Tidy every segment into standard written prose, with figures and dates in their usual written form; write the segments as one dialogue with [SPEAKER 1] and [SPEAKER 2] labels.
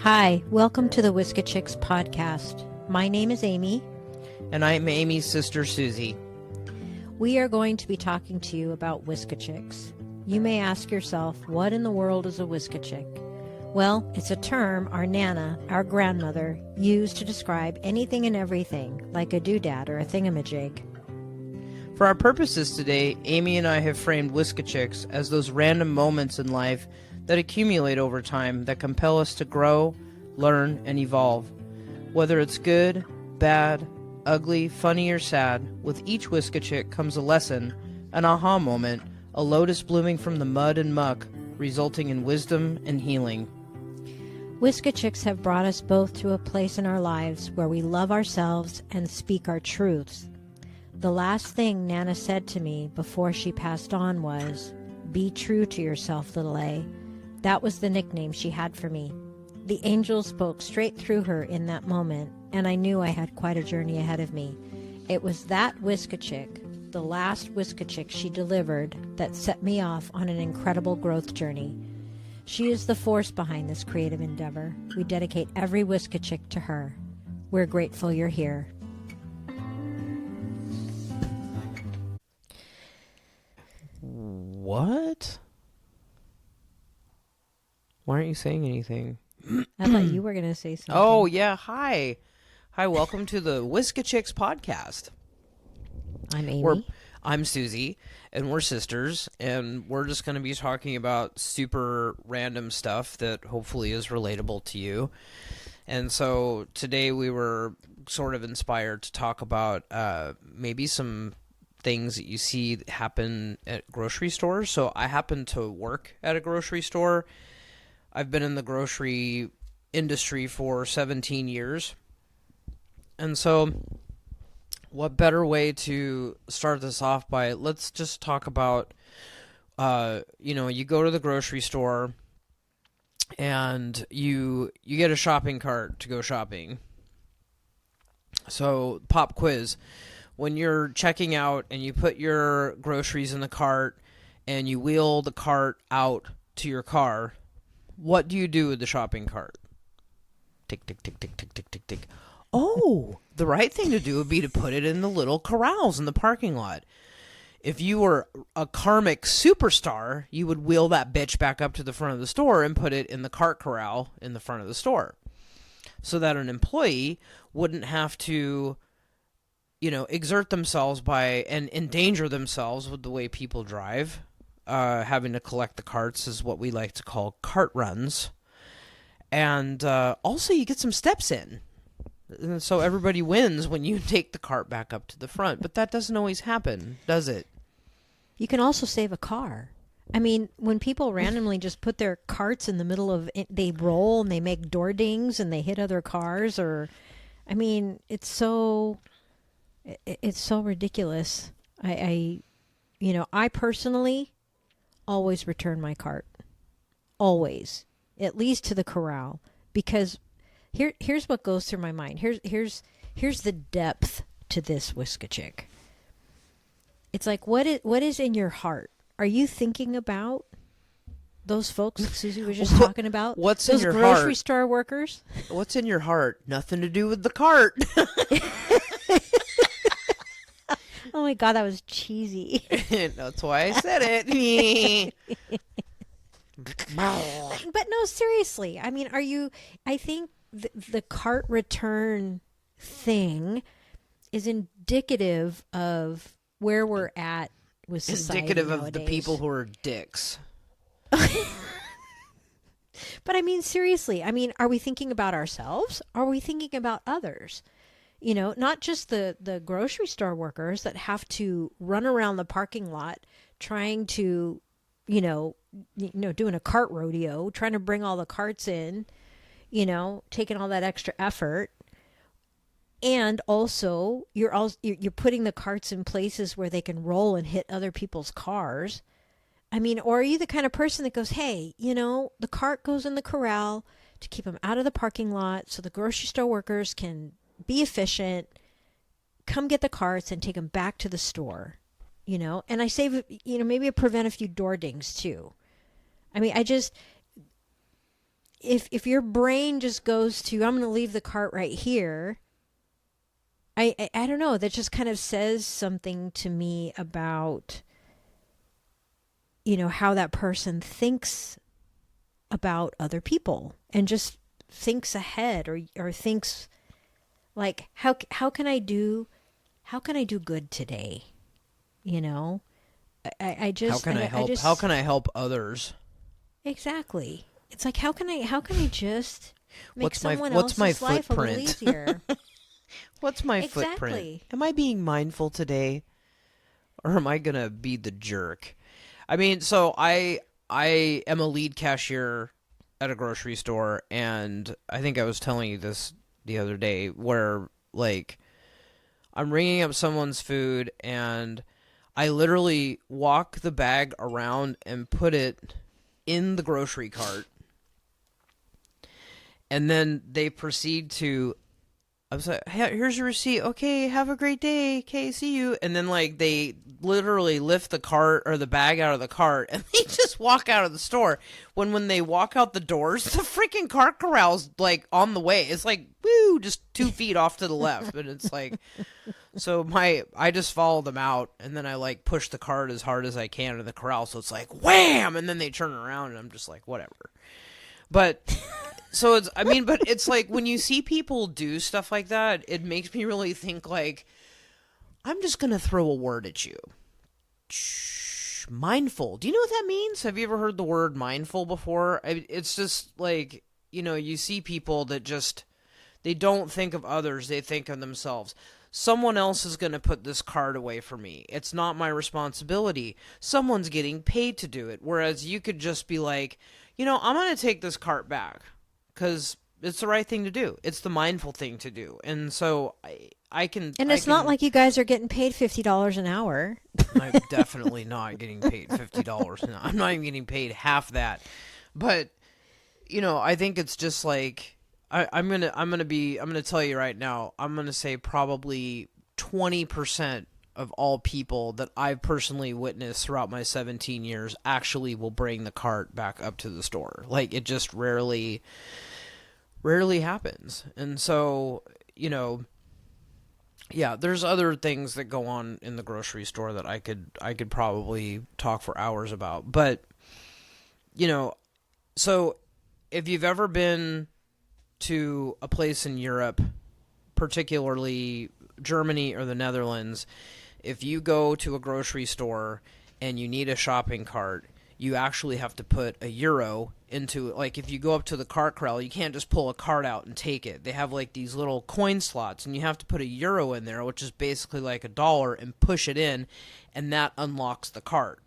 [SPEAKER 1] Hi, welcome to the Whiskey Chicks podcast. My name is Amy.
[SPEAKER 2] And I'm Amy's sister, Suzie.
[SPEAKER 1] We are going to be talking to you about Whiskey Chicks. You may ask yourself, what in the world is a Whiskey Chick? Well, it's a term our Nana, our grandmother, used to describe anything and everything, like a doodad or a thingamajig.
[SPEAKER 2] For our purposes today, Amy and I have framed Whiskey Chicks as those random moments in life that accumulate over time that compel us to grow, learn, and evolve. Whether it's good, bad, ugly, funny, or sad, with each Whiskey Chick comes a lesson, an aha moment, a lotus blooming from the mud and muck, resulting in wisdom and healing.
[SPEAKER 1] Whiskey Chicks have brought us both to a place in our lives where we love ourselves and speak our truths. The last thing Nana said to me before she passed on was, "Be true to yourself, little A." That was the nickname she had for me. The angel spoke straight through her in that moment, and I knew I had quite a journey ahead of me. It was that Whiskey Chick, the last Whiskey Chick she delivered, that set me off on an incredible growth journey. She is the force behind this creative endeavor. We dedicate every Whiskey Chick to her. We're grateful you're here.
[SPEAKER 2] What? Why aren't you saying anything?
[SPEAKER 1] I thought you were going to say something.
[SPEAKER 2] Oh, yeah. Hi. Hi, welcome to the Whiskey Chicks podcast.
[SPEAKER 1] I'm Amy.
[SPEAKER 2] I'm Suzie, and we're sisters, and we're just going to be talking about super random stuff that hopefully is relatable to you. And so today we were sort of inspired to talk about maybe some things that you see happen at grocery stores. So I happen to work at a grocery store. I've been in the grocery industry for 17 years. And so what better way to start this off by, let's just talk about, you go to the grocery store and you get a shopping cart to go shopping. So pop quiz. When you're checking out and you put your groceries in the cart and you wheel the cart out to your car, what do you do with the shopping cart? Tick, tick, tick, tick, tick, tick, tick, tick. Oh, the right thing to do would be to put it in the little corrals in the parking lot. If you were a karmic superstar, you would wheel that bitch back up to the front of the store and put it in the cart corral in the front of the store, so that an employee wouldn't have to exert themselves and endanger themselves with the way people drive. Having to collect the carts is what we like to call cart runs. And also you get some steps in. And so everybody wins when you take the cart back up to the front. But that doesn't always happen, does it?
[SPEAKER 1] You can also save a car. I mean, when people randomly just put their carts in the middle of it, they roll and they make door dings and they hit other cars, it's so ridiculous. I personally always return my cart. Always. At least to the corral. Because here's what goes through my mind. Here's the depth to this Whiskey Chick. It's like, what is in your heart? Are you thinking about those folks that Suzie was just talking about?
[SPEAKER 2] What's in your heart?
[SPEAKER 1] Those grocery store workers?
[SPEAKER 2] What's in your heart? Nothing to do with the cart.
[SPEAKER 1] Oh my God, that was cheesy.
[SPEAKER 2] That's why I said it.
[SPEAKER 1] But no, seriously. I mean, I think the cart return thing is indicative of where we're at with society
[SPEAKER 2] Indicative
[SPEAKER 1] nowadays.
[SPEAKER 2] of the people who are dicks.
[SPEAKER 1] But I mean, seriously, are we thinking about ourselves? Are we thinking about others? Not just the grocery store workers that have to run around the parking lot trying to, doing a cart rodeo, trying to bring all the carts in, taking all that extra effort. And also, you're putting the carts in places where they can roll and hit other people's cars. Or are you the kind of person that goes, hey, the cart goes in the corral to keep them out of the parking lot so the grocery store workers can be efficient, come get the carts and take them back to the store, and I save, maybe I prevent a few door dings too. if your brain just goes to, I'm going to leave the cart right here, I don't know, that just kind of says something to me about, how that person thinks about other people and just thinks ahead or thinks like, how can I do good today? I just,
[SPEAKER 2] how can I help others?
[SPEAKER 1] Exactly. It's like, how can I just make
[SPEAKER 2] What's my
[SPEAKER 1] else's life a little
[SPEAKER 2] footprint?
[SPEAKER 1] easier?
[SPEAKER 2] What's my
[SPEAKER 1] Exactly.
[SPEAKER 2] footprint? Am I being mindful today? Or am I going to be the jerk? I mean, so I am a lead cashier at a grocery store, and I think I was telling you this the other day, where, like, I'm ringing up someone's food, and I literally walk the bag around and put it in the grocery cart. And then they proceed to, I was like, hey, here's your receipt. Okay, have a great day. Okay, see you. And then, like, they literally lift the cart or the bag out of the cart and they just walk out of the store. When they walk out the doors, the freaking cart corral's, like, on the way. It's like, woo, just 2 feet off to the left. And it's like, so I just follow them out, and then I, like, push the cart as hard as I can into the corral. So it's like, wham! And then they turn around, and I'm just like, whatever. But... So but it's like, when you see people do stuff like that, it makes me really think, like, I'm just going to throw a word at you. Shh, mindful. Do you know what that means? Have you ever heard the word mindful before? It's just like, you see people that just, they don't think of others. They think of themselves. Someone else is going to put this cart away for me. It's not my responsibility. Someone's getting paid to do it. Whereas you could just be like, I'm going to take this cart back. Because it's the right thing to do. It's the mindful thing to do. And so I can...
[SPEAKER 1] And it's not like you guys are getting paid $50 an hour.
[SPEAKER 2] I'm definitely not getting paid $50 an hour. I'm not even getting paid half that. But, I think it's just like... I'm gonna tell you right now, I'm gonna say probably 20% of all people that I've personally witnessed throughout my 17 years actually will bring the cart back up to the store. Like, it just rarely happens. And so, yeah, there's other things that go on in the grocery store that I could probably talk for hours about. But, so if you've ever been to a place in Europe, particularly Germany or the Netherlands, if you go to a grocery store and you need a shopping cart, you actually have to put a euro into it. Like, if you go up to the cart corral, you can't just pull a cart out and take it. They have, like, these little coin slots, and you have to put a euro in there, which is basically like $1, and push it in, and that unlocks the cart.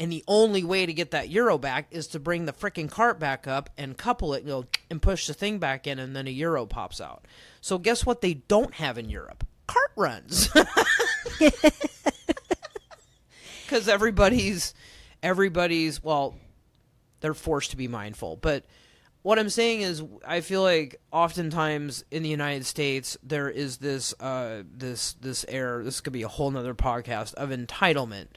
[SPEAKER 2] And the only way to get that euro back is to bring the freaking cart back up and couple it, and push the thing back in, and then a euro pops out. So guess what they don't have in Europe? Cart runs. Because everybody's, well, they're forced to be mindful. But what I'm saying is, I feel like oftentimes in the United States, there is this air, this could be a whole nother podcast, of entitlement.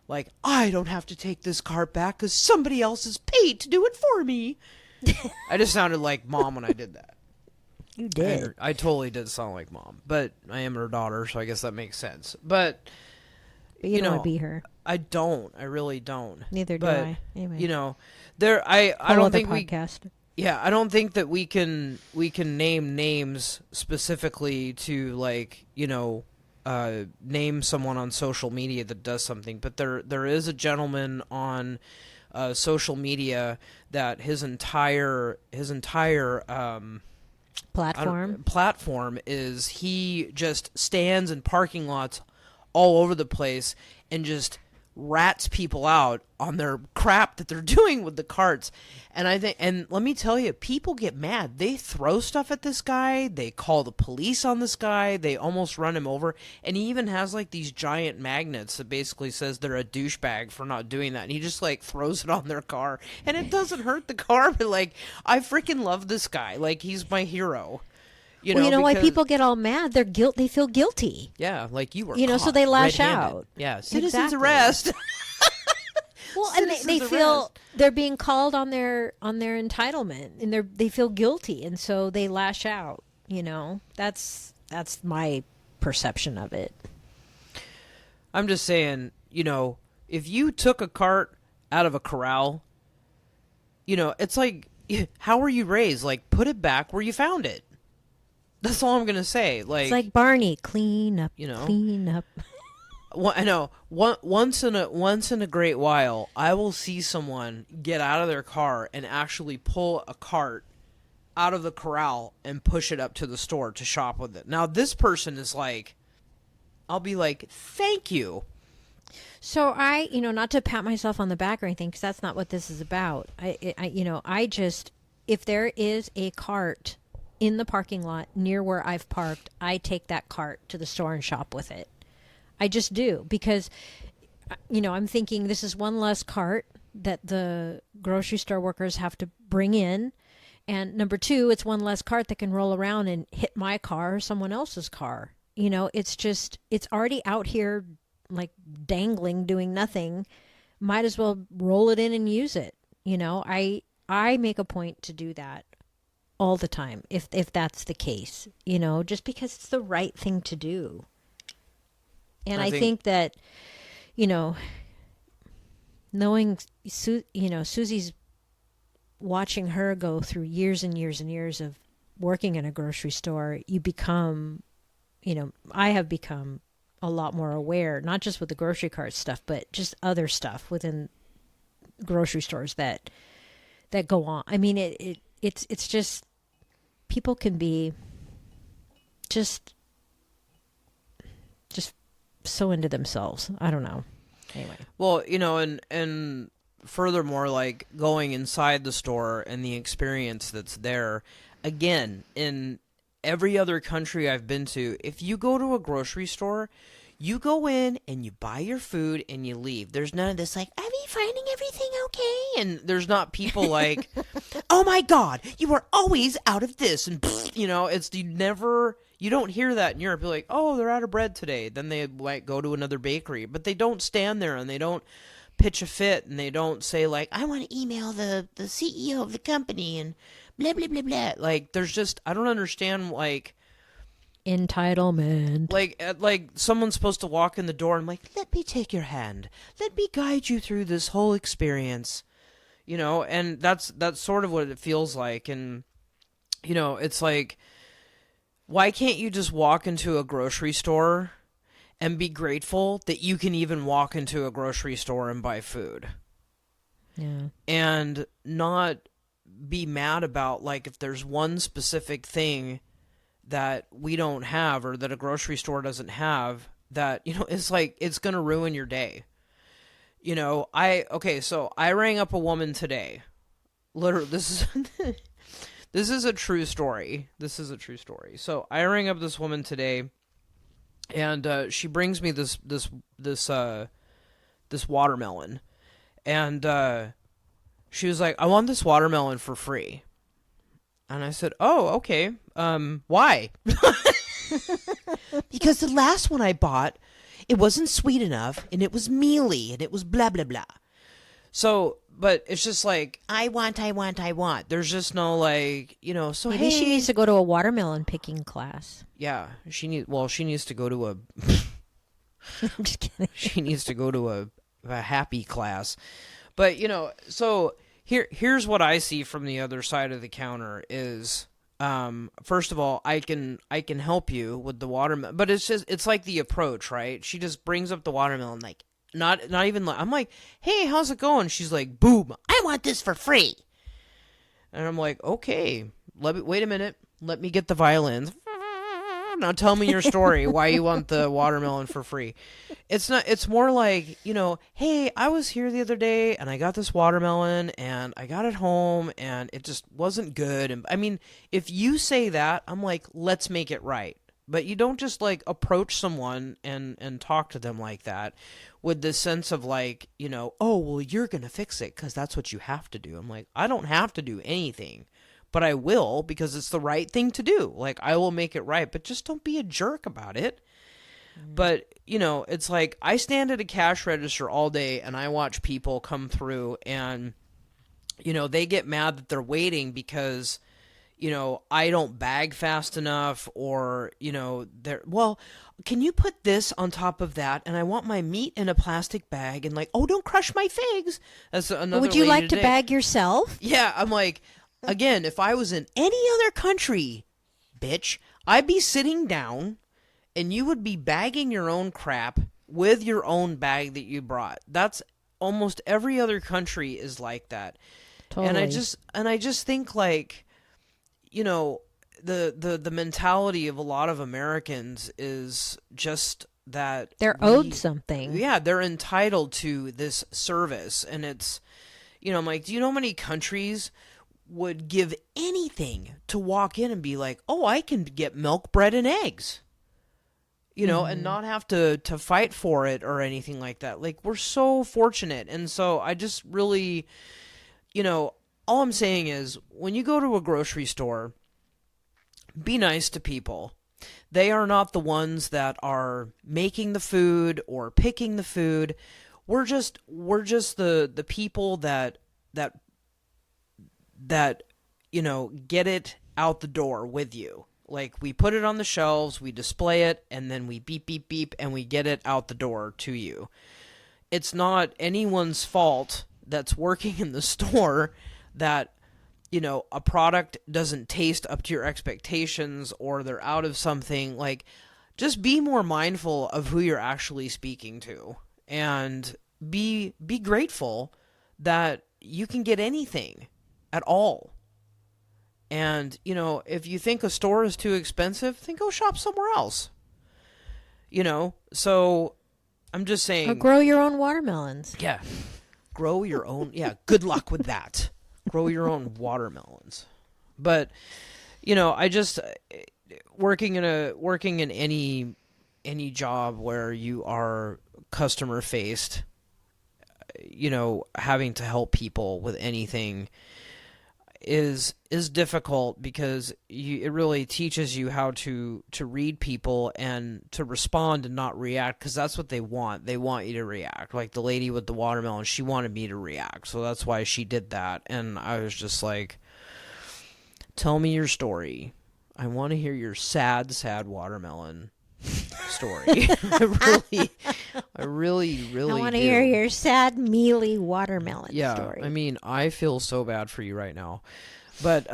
[SPEAKER 2] Like, I don't have to take this cart back because somebody else is paid to do it for me. I just sounded like Mom when I did that.
[SPEAKER 1] You did.
[SPEAKER 2] I totally did sound like Mom, but I am her daughter, so I guess that makes sense. But
[SPEAKER 1] you don't want to be her.
[SPEAKER 2] I don't. I really don't.
[SPEAKER 1] Neither do I. Anyway,
[SPEAKER 2] I don't think
[SPEAKER 1] podcast.
[SPEAKER 2] I don't think that we can name names specifically to, like, name someone on social media that does something. But there is a gentleman on social media that his entire platform is, he just stands in parking lots all over the place and just rats people out on their crap that they're doing with the carts. And let me tell you, people get mad. They throw stuff at this guy. They call the police on this guy. They almost run him over. And he even has, like, these giant magnets that basically says they're a douchebag for not doing that. And he just, like, throws it on their car. And it doesn't hurt the car, but, like, I freaking love this guy. Like, he's my hero. You know
[SPEAKER 1] why people get all mad? They feel guilty.
[SPEAKER 2] Yeah, like, you were
[SPEAKER 1] so they lash out.
[SPEAKER 2] Yeah, citizens arrest.
[SPEAKER 1] Well, and they feel they're being called on their entitlement, and they feel guilty, and so they lash out. That's my perception of it.
[SPEAKER 2] I'm just saying, if you took a cart out of a corral, it's like, how were you raised? Like, put it back where you found it. That's all I'm gonna say. Like,
[SPEAKER 1] it's like Barney, clean up, clean up.
[SPEAKER 2] I know. Once in a great while, I will see someone get out of their car and actually pull a cart out of the corral and push it up to the store to shop with it. Now, this person is like, I'll be like, thank you.
[SPEAKER 1] So I, not to pat myself on the back or anything, because that's not what this is about. I just, if there is a cart in the parking lot near where I've parked, I take that cart to the store and shop with it. I just do, because, I'm thinking this is one less cart that the grocery store workers have to bring in. And number two, it's one less cart that can roll around and hit my car or someone else's car. It's already out here like dangling, doing nothing. Might as well roll it in and use it. I make a point to do that all the time if that's the case, just because it's the right thing to do. And I think that, knowing, Susie's watching her go through years and years and years of working in a grocery store, you become, I have become a lot more aware, not just with the grocery cart stuff, but just other stuff within grocery stores that go on. I mean, it's just, people can be just so into themselves. I don't know. Anyway.
[SPEAKER 2] Well, and furthermore, like going inside the store and the experience that's there, again, in every other country I've been to, if you go to a grocery store, you go in and you buy your food and you leave. There's none of this like, are we finding everything okay? And there's not people like, oh my God, you are always out of this. And, you don't hear that in Europe. You're like, oh, they're out of bread today. Then they might go to another bakery. But they don't stand there and they don't pitch a fit and they don't say like, I want to email the CEO of the company and blah, blah, blah, blah. Like, there's just, I don't understand, like,
[SPEAKER 1] entitlement.
[SPEAKER 2] Like someone's supposed to walk in the door and like, let me take your hand. Let me guide you through this whole experience. And that's sort of what it feels like. And, it's like, why can't you just walk into a grocery store and be grateful that you can even walk into a grocery store and buy food?
[SPEAKER 1] Yeah. And
[SPEAKER 2] not be mad about, like, if there's one specific thing that we don't have or that a grocery store doesn't have that, it's like, it's going to ruin your day. So I rang up a woman today. Literally, this is a true story. So I rang up this woman today, and she brings me this watermelon, and she was like, I want this watermelon for free. And I said, oh, okay. Why? Because the last one I bought, it wasn't sweet enough, and it was mealy, and it was blah, blah, blah. So, but it's just like, I want. There's just no, like, so
[SPEAKER 1] maybe she needs to go to a watermelon picking class.
[SPEAKER 2] Yeah, she needs to go to a...
[SPEAKER 1] I'm just kidding.
[SPEAKER 2] She needs to go to a happy class. But, so... Here's what I see from the other side of the counter is, first of all, I can help you with the watermelon, but it's like the approach, right? She just brings up the watermelon, like, not even like, I'm like, hey, how's it going? She's like, boom, I want this for free. And I'm like, okay, wait a minute, let me get the violins. Now tell me your story, why you want the watermelon for free. It's more like, hey, I was here the other day and I got this watermelon and I got it home and it just wasn't good. And I mean, if you say that, I'm like, let's make it right. But you don't just like approach someone and talk to them like that with this sense of like, oh, well, you're going to fix it because that's what you have to do. I'm like, I don't have to do anything. But I will, because it's the right thing to do. Like, I will make it right, but just don't be a jerk about it. But, it's like, I stand at a cash register all day, and I watch people come through, and they get mad that they're waiting because, I don't bag fast enough, or, well, can you put this on top of that? And I want my meat in a plastic bag, and like, oh, don't crush my figs. That's another
[SPEAKER 1] Would you
[SPEAKER 2] lady
[SPEAKER 1] like to
[SPEAKER 2] today.
[SPEAKER 1] bag yourself?
[SPEAKER 2] Yeah, I'm like, again, if I was in any other country, bitch, I'd be sitting down and you would be bagging your own crap with your own bag that you brought. That's almost every other country is like that.
[SPEAKER 1] Totally.
[SPEAKER 2] And I just think, like, the mentality of a lot of Americans is just that
[SPEAKER 1] they're owed something.
[SPEAKER 2] Yeah, they're entitled to this service, and it's, I'm like, do you know how many countries would give anything to walk in and be like, oh, I can get milk, bread, and eggs, and not have to fight for it or anything like that. Like, we're so fortunate. And so I just really, all I'm saying is, when you go to a grocery store, be nice to people. They are not the ones that are making the food or picking the food. We're just the people that get it out the door with you. Like, we put it on the shelves, we display it, and then we beep, beep, beep, and we get it out the door to you. It's not anyone's fault that's working in the store that, a product doesn't taste up to your expectations, or they're out of something. Like, just be more mindful of who you're actually speaking to, and be grateful that you can get anything at all. And, if you think a store is too expensive, then go shop somewhere else. So I'm just saying.
[SPEAKER 1] Or grow your own watermelons.
[SPEAKER 2] Yeah. Grow your own. Yeah. Good luck with that. Grow your own watermelons. But, I just, working in any job where you are customer faced, having to help people with anything is difficult, because it really teaches you how to read people and to respond and not react, because that's what they want. They want you to react. Like the lady with the watermelon, she wanted me to react, so that's why she did that. And I was just like, tell me your story. I want to hear your sad watermelon story. I really
[SPEAKER 1] I want to hear your sad, mealy watermelon story.
[SPEAKER 2] Yeah, I mean, I feel so bad for you right now. But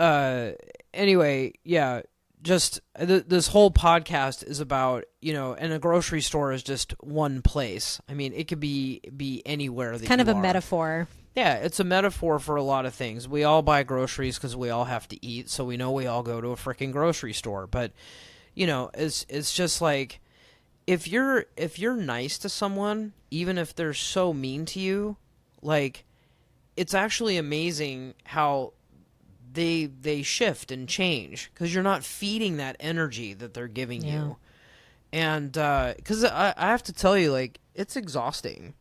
[SPEAKER 2] anyway, yeah, just this whole podcast is about, and a grocery store is just one place. I mean, it could be anywhere that
[SPEAKER 1] kind of a
[SPEAKER 2] are.
[SPEAKER 1] metaphor.
[SPEAKER 2] Yeah, it's a metaphor for a lot of things. We all buy groceries because we all have to eat, so we know we all go to a freaking grocery store. But, it's just like, if you're nice to someone, even if they're so mean to you, like, it's actually amazing how they shift and change, because you're not feeding that energy that they're giving you. And because I have to tell you, like, it's exhausting.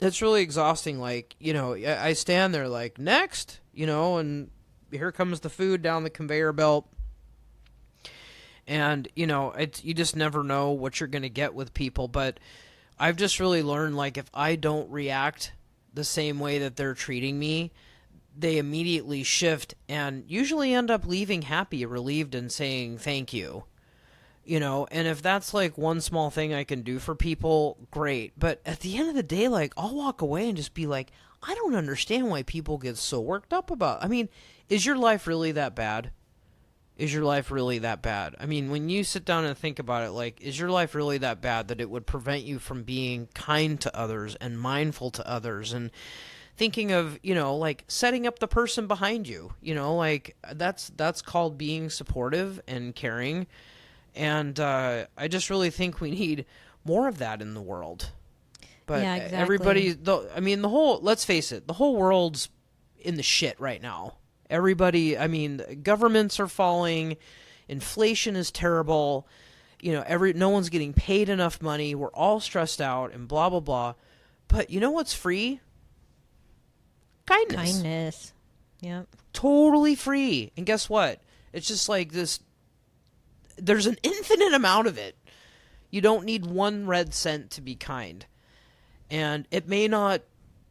[SPEAKER 2] It's really exhausting. Like, I stand there like, next, and here comes the food down the conveyor belt. And, you just never know what you're going to get with people. But I've just really learned, like, if I don't react the same way that they're treating me, they immediately shift and usually end up leaving happy, relieved, and saying thank you. And if that's like one small thing I can do for people, great. But at the end of the day, like, I'll walk away and just be like, I don't understand why people get so worked up about. I mean, is your life really that bad? Is your life really that bad? I mean, when you sit down and think about it, like, is your life really that bad that it would prevent you from being kind to others and mindful to others and thinking of, like, setting up the person behind you, like, that's called being supportive and caring. And I just really think we need more of that in the world. But
[SPEAKER 1] yeah, exactly.
[SPEAKER 2] Everybody, let's face it, the whole world's in the shit right now. Everybody, governments are falling, inflation is terrible, no one's getting paid enough money, we're all stressed out, and blah, blah, blah. But you know what's free? Kindness.
[SPEAKER 1] Yep.
[SPEAKER 2] Totally free. And guess what? It's just like this, there's an infinite amount of it. You don't need one red cent to be kind. And it may not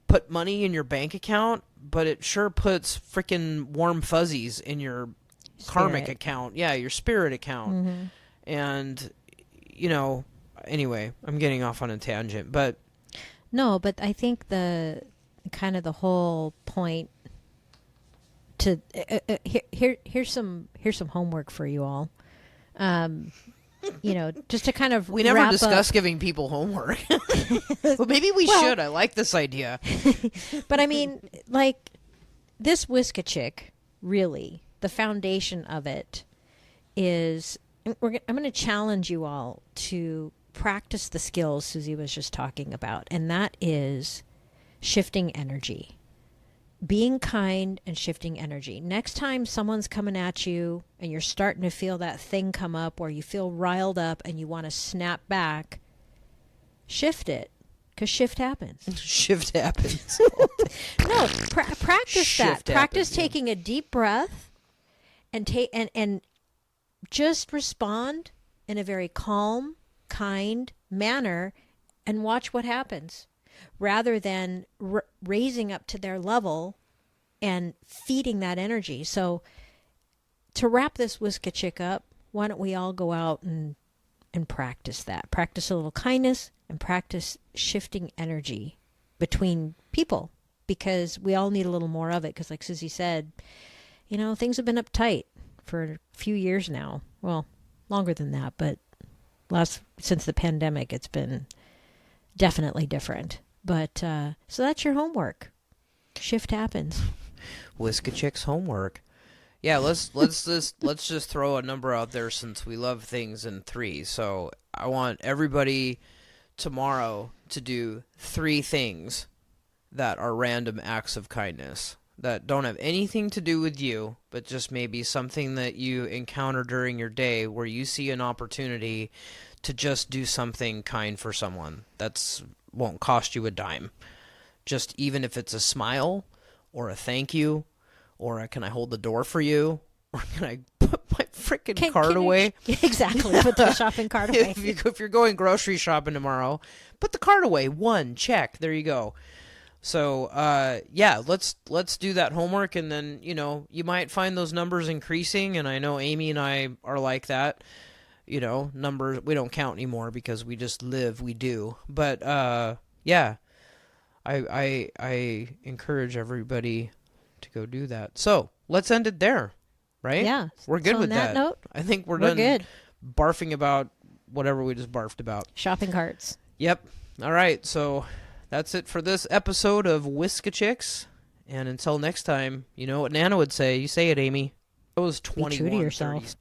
[SPEAKER 2] put money in your bank account, but it sure puts freaking warm fuzzies in your karmic account. Yeah, your spirit account.
[SPEAKER 1] Mm-hmm.
[SPEAKER 2] And, anyway, I'm getting off on a tangent, but...
[SPEAKER 1] No, but I think the whole point to... here's some homework for you all. Just to kind of
[SPEAKER 2] we never discuss giving people homework. Well, maybe we should. I like this idea.
[SPEAKER 1] But I mean, like, this Whiska Chick, really, the foundation of it is... I'm going to challenge you all to practice the skills Suzie was just talking about, and that is shifting energy. Being kind and shifting energy. Next time someone's coming at you and you're starting to feel that thing come up where you feel riled up and you want to snap back, shift it, because shift happens.
[SPEAKER 2] Shift happens.
[SPEAKER 1] No, practice
[SPEAKER 2] Shift
[SPEAKER 1] that. Practice
[SPEAKER 2] happens, yeah.
[SPEAKER 1] taking a deep breath and just respond in a very calm, kind manner and watch what happens, rather than raising up to their level and feeding that energy. So to wrap this Whiska Chick up, why don't we all go out and practice that? Practice a little kindness and practice shifting energy between people, because we all need a little more of it. Because like Suzie said, things have been uptight for a few years now. Well, longer than that, but since the pandemic, it's been definitely different. But so that's your homework. Shift happens.
[SPEAKER 2] Whiska Chick's homework. Yeah, let's just throw a number out there, since we love things in 3. So I want everybody tomorrow to do 3 things that are random acts of kindness that don't have anything to do with you, but just maybe something that you encounter during your day where you see an opportunity to just do something kind for someone. That's won't cost you a dime. Just even if it's a smile or a thank you or a can I hold the door for you or can I put my freaking cart away?
[SPEAKER 1] Exactly. Put the shopping cart away.
[SPEAKER 2] If you're going grocery shopping tomorrow, put the cart away. 1 check. There you go. So, let's do that homework, and then, you might find those numbers increasing, and I know Amy and I are like that. Numbers, we don't count anymore because we just live, we do. But, I encourage everybody to go do that. So, let's end it there, right?
[SPEAKER 1] Yeah.
[SPEAKER 2] We're good
[SPEAKER 1] so
[SPEAKER 2] with
[SPEAKER 1] on that note,
[SPEAKER 2] I think we're
[SPEAKER 1] done
[SPEAKER 2] good. Barfing about whatever we just barfed about.
[SPEAKER 1] Shopping carts.
[SPEAKER 2] Yep. All right, so... that's it for this episode of Whiska Chicks. And until next time, you know what Nana would say. You say it, Amy. It was 21.
[SPEAKER 1] Be true to yourself.
[SPEAKER 2] 30.